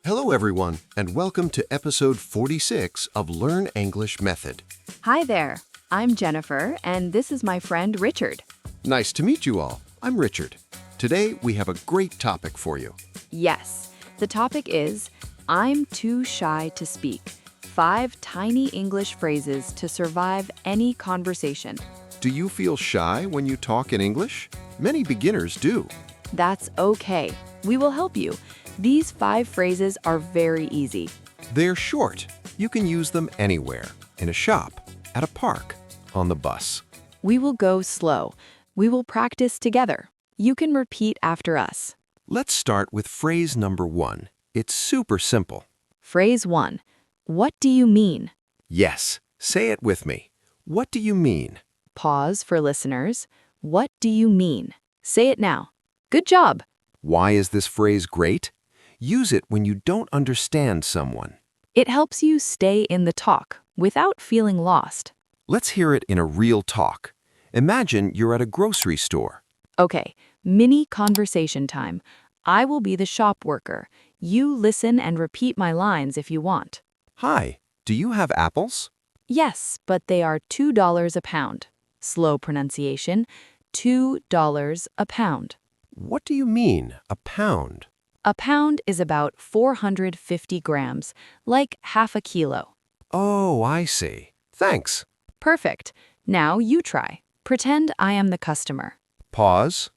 Hello, everyone, and welcome to episode 46 of Learn English Method. Hi there, I'm Jennifer, and this is my friend Richard. Nice to meet you all. I'm Richard. Today, we have a great topic for you. Yes, the topic is I'm too shy to speak. 5 tiny English phrases to survive any conversation. Do you feel shy when you talk in English? Many beginners do. That's okay. We will help you. These 5 phrases are very easy. They're short. You can use them anywhere, in a shop, at a park, on the bus. We will go slow. We will practice together. You can repeat after us. Let's start with phrase number 1. It's super simple. Phrase 1. What do you mean? Yes, say it with me. What do you mean? Pause for listeners. What do you mean? Say it now. Good job. Why is this phrase great? Use it when you don't understand someone. It helps you stay in the talk without feeling lost. Let's hear it in a real talk. Imagine you're at a grocery store. Okay, mini conversation time. I will be the shop worker. You listen and repeat my lines if you want. Hi, do you have apples? Yes, but they are $2 a pound. Slow pronunciation, $2 a pound. What do you mean, a pound? A pound is about 450 grams, like half a kilo. Oh, I see. Thanks. Perfect. Now you try. Pretend I am the customer. Pause.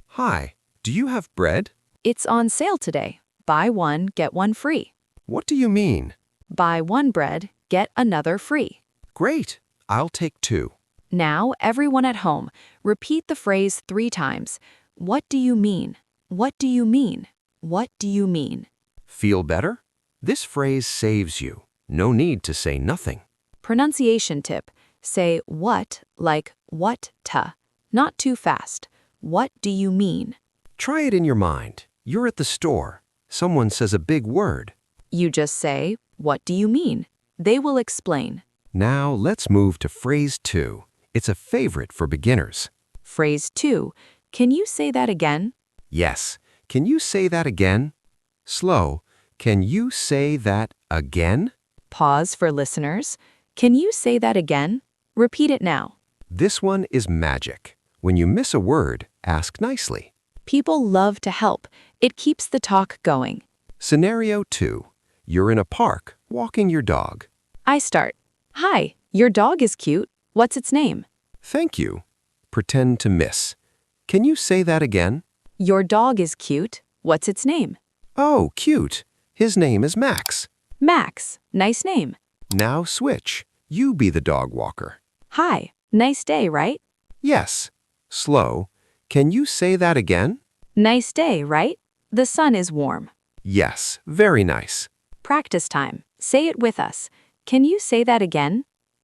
Hi, do you have bread? It's on sale today. Buy one, get one free. What do you mean? Buy one bread, get another free. Great. I'll take 2. Now, everyone at home, repeat the phrase 3 times. What do you mean? What do you mean? What do you mean? Feel better? This phrase saves you. No need to say nothing. Pronunciation tip. Say what like what-ta. Not too fast. What do you mean? Try it in your mind. You're at the store. Someone says a big word. You just say, what do you mean? They will explain. Now let's move to phrase 2. It's a favorite for beginners. Phrase 2. Can you say that again? Yes. Can you say that again? Slow. Can you say that again? Pause for listeners. Can you say that again? Repeat it now. This one is magic. When you miss a word, ask nicely. People love to help. It keeps the talk going. Scenario 2. You're in a park, walking your dog. I start. Hi, your dog is cute. What's its name? Thank you. Pretend to miss. Can you say that again? Your dog is cute. What's its name? Oh, cute. His name is Max. Max. Nice name. Now switch. You be the dog walker. Hi. Nice day, right? Yes. Slow. Can you say that again? Nice day, right? The sun is warm. Yes. Very nice. Practice time. Say it with us. Can you say that again?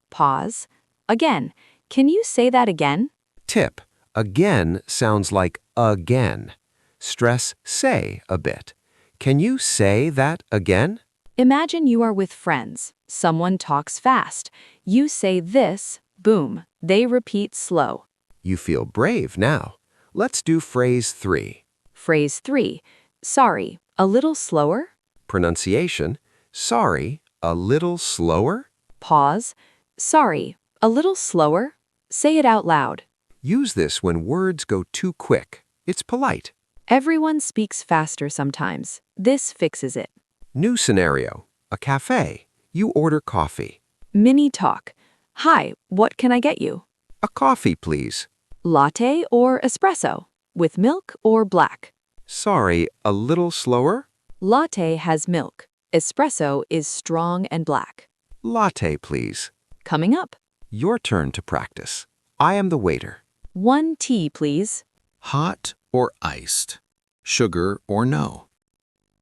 Pause. Again. Can you say that again? Tip. Again sounds like again. Stress say a bit. Can you say that again? Imagine you are with friends. Someone talks fast. You say this, boom. They repeat slow. You feel brave now. Let's do phrase 3. Phrase 3. Sorry, a little slower? Pronunciation. Sorry, a little slower? Pause. Sorry, a little slower? Say it out loud. Use this when words go too quick. It's polite. Everyone speaks faster sometimes. This fixes it. New scenario. A cafe. You order coffee. Mini talk. Hi, what can I get you? A coffee, please. Latte or espresso? With milk or black? Sorry, a little slower? Latte has milk. Espresso is strong and black. Latte, please. Coming up. Your turn to practice. I am the waiter. 1 tea, please. Hot or iced? Sugar or no?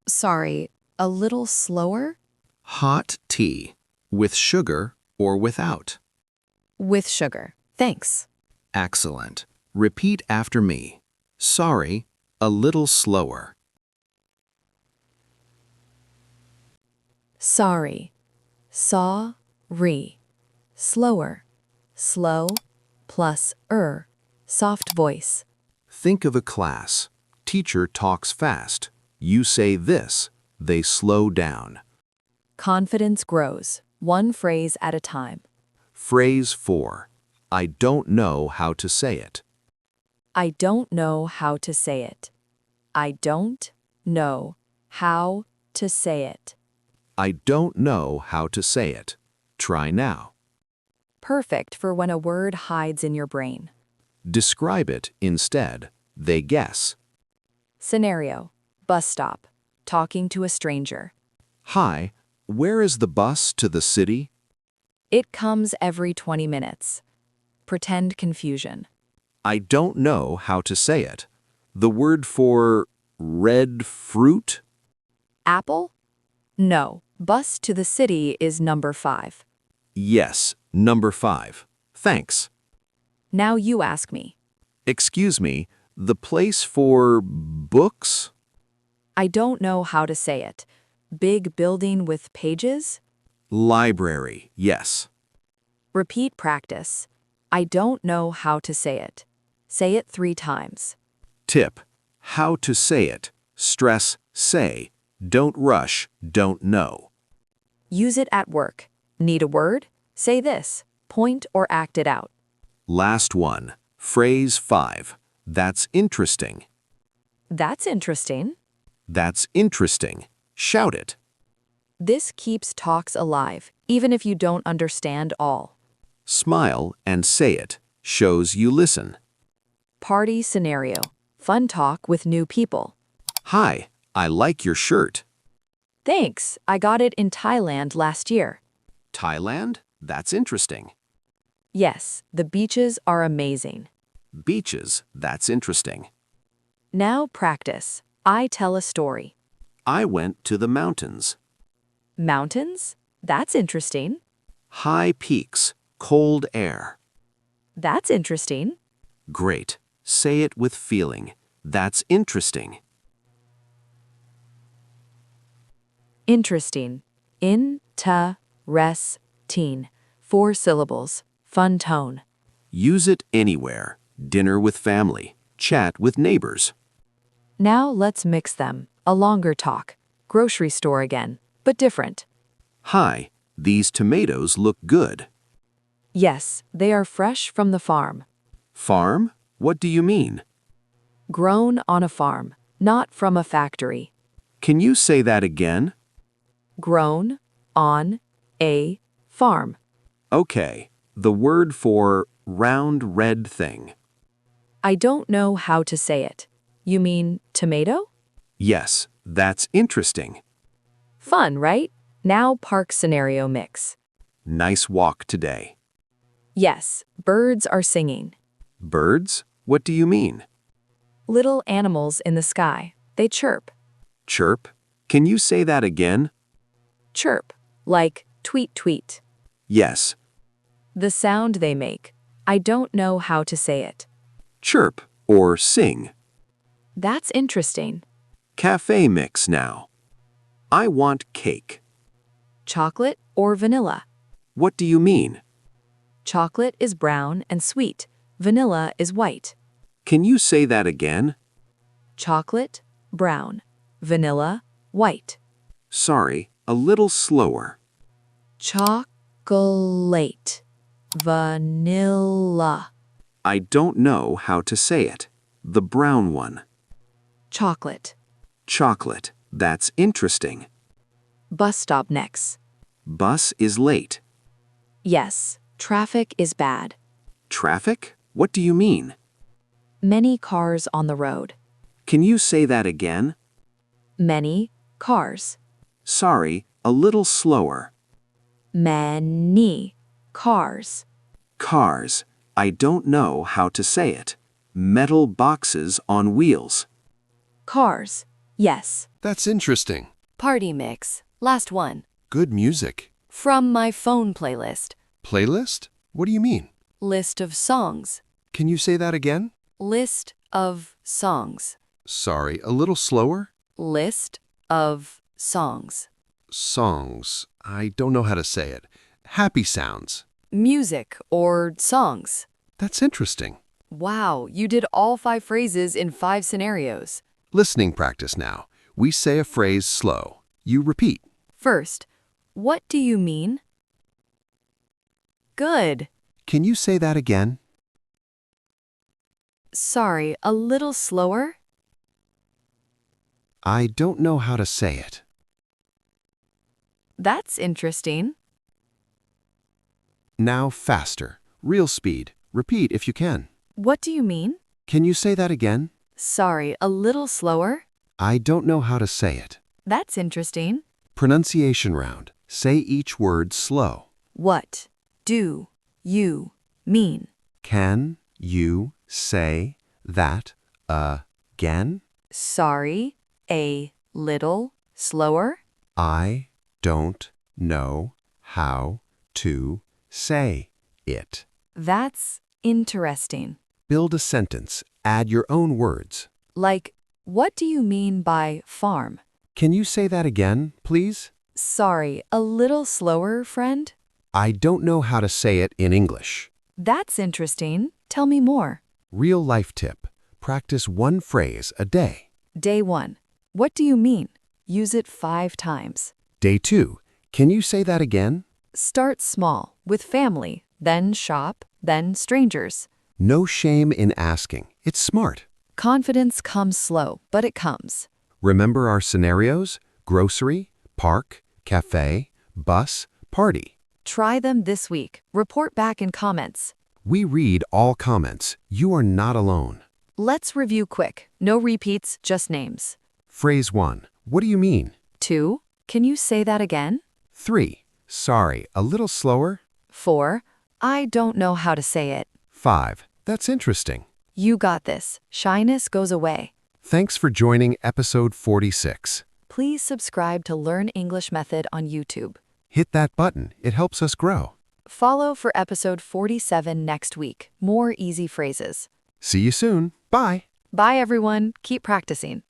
Sorry, a little slower? Hot tea. With sugar or without? With sugar. Thanks. Excellent. Repeat after me. Sorry, a little slower. Sorry. Saw-re. Slower. Slow plus soft voice. Think of a class. Teacher talks fast. You say this. They slow down. Confidence grows, one phrase at a time. Phrase 4. I don't know how to say it. I don't know how to say it. I don't know how to say it. I don't know how to say it. Try now. Perfect for when a word hides in your brain. Describe it instead. They guess. Scenario: bus stop, talking to a stranger. Hi, where is the bus to the city? It comes every 20 minutes. Pretend confusion. I don't know how to say it. The word for red fruit? Apple? No, bus to the city is number 5. Yes, number 5. Thanks. Now you ask me. Excuse me, the place for books? I don't know how to say it. Big building with pages? Library, yes. Repeat practice. I don't know how to say it. Say it 3 times. Tip: how to say it. Stress say. Don't rush, don't know. Use it at work. Need a word? Say this. Point or act it out. Last one. Phrase 5. That's interesting. That's interesting. That's interesting. Shout it. This keeps talks alive, even if you don't understand all. Smile and say it. Shows you listen. Party scenario. Fun talk with new people. Hi, I like your shirt. Thanks, I got it in Thailand last year. Thailand? That's interesting. Yes, the beaches are amazing. Beaches? That's interesting. Now practice. I tell a story. I went to the mountains. Mountains? That's interesting. High peaks, cold air. That's interesting. Great. Say it with feeling. That's interesting. Interesting. In-ta-res-teen. 4 syllables. Fun tone. Use it anywhere. Dinner with family. Chat with neighbors. Now let's mix them. A longer talk. Grocery store again, but different. Hi, these tomatoes look good. Yes, they are fresh from the farm. Farm? What do you mean? Grown on a farm, not from a factory. Can you say that again? Grown on a farm. Okay, the word for round red thing. I don't know how to say it. You mean tomato? Yes, that's interesting. Fun, right? Now park scenario mix. Nice walk today. Yes, birds are singing. Birds? What do you mean? Little animals in the sky. They chirp. Chirp? Can you say that again? Chirp, like tweet tweet. Yes. The sound they make. I don't know how to say it. Chirp or sing. That's interesting. Café mix now. I want cake. Chocolate or vanilla? What do you mean? Chocolate is brown and sweet. Vanilla is white. Can you say that again? Chocolate, brown. Vanilla, white. Sorry, a little slower. Chocolate, vanilla. I don't know how to say it. The brown one. Chocolate. Chocolate. That's interesting. Bus stop next. Bus is late. Yes, traffic is bad. Traffic? What do you mean? Many cars on the road. Can you say that again? Many cars. Sorry, a little slower. Many cars. Cars. I don't know how to say it. Metal boxes on wheels. Cars. Yes. That's interesting. Party mix. Last one. Good music. From my phone playlist. Playlist? What do you mean? List of songs. Can you say that again? List of songs. Sorry, a little slower? List of songs. Songs. I don't know how to say it. Happy sounds. Music or songs. That's interesting. Wow, you did all 5 phrases in 5 scenarios. Listening practice now. We say a phrase slow. You repeat. First, what do you mean? Good. Can you say that again? Sorry, a little slower? I don't know how to say it. That's interesting. Now faster. Real speed. Repeat if you can. What do you mean? Can you say that again? Sorry, a little slower? I don't know how to say it. That's interesting. Pronunciation round. Say each word slow. What do you mean? Can you say that again? Sorry, a little slower? I don't know how to say it. That's interesting. Build a sentence. Add your own words. Like, what do you mean by farm? Can you say that again, please? Sorry, a little slower, friend? I don't know how to say it in English. That's interesting. Tell me more. Real life tip. Practice one phrase a day. Day 1. What do you mean? Use it 5 times. Day 2. Can you say that again? Start small, with family, then shop, then strangers. No shame in asking. It's smart. Confidence comes slow, but it comes. Remember our scenarios? Grocery, park, café, bus, party. Try them this week. Report back in comments. We read all comments. You are not alone. Let's review quick. No repeats, just names. Phrase 1. What do you mean? 2. Can you say that again? 3. Sorry, a little slower. 4. I don't know how to say it. 5. That's interesting. You got this. Shyness goes away. Thanks for joining episode 46. Please subscribe to Learn English Method on YouTube. Hit that button. It helps us grow. Follow for episode 47 next week. More easy phrases. See you soon. Bye. Bye, everyone. Keep practicing.